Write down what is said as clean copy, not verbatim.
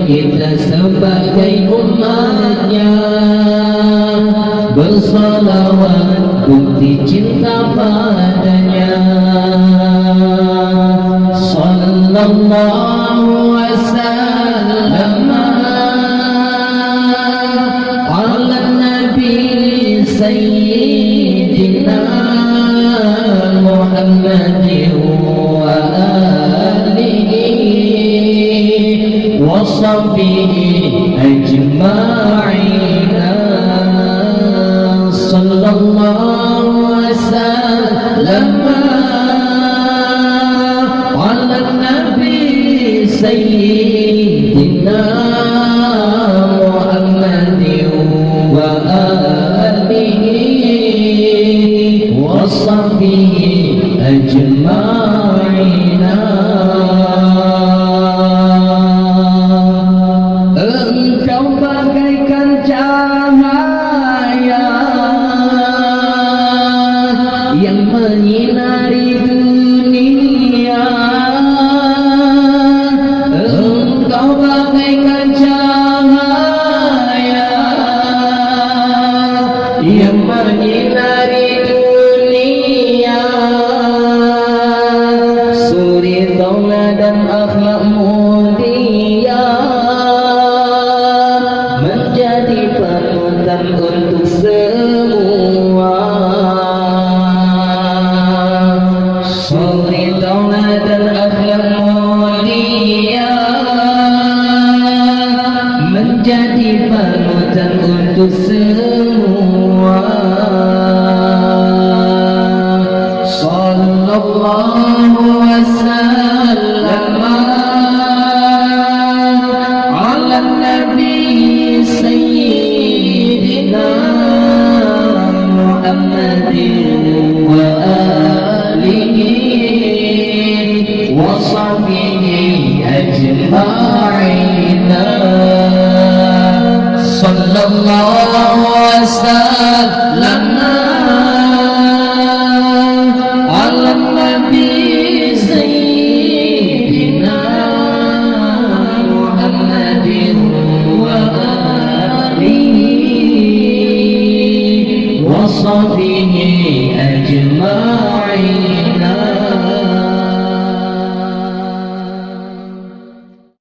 kita sebagai umatnya bersalawat bukti cinta padanya. Sallallahu wasallam ala nabi sayyidina Muhammadin wa alihi wa sahbihi ajma'in. Sallallahu wasallam ala nabi sayyidina Muhammadin wa alihi wa sahbihi ajma'in. Engkau bagaikan cahaya yang menyinari dunia. Engkau bagaikan cahaya yang menyinari dunia. Suri tauladan akhlak mulia menjadi panutan untuk semua. Suri tauladan akhlak mulia menjadi panutan untuk semua. Sallallahu wasallam ala nabi sayyidina Muhammadin wa alihi wa sahbihi ajma'in. Sallallahu wasallam ala nabi sayyidina Muhammadin wa alihi wa sahbihi ajma'in.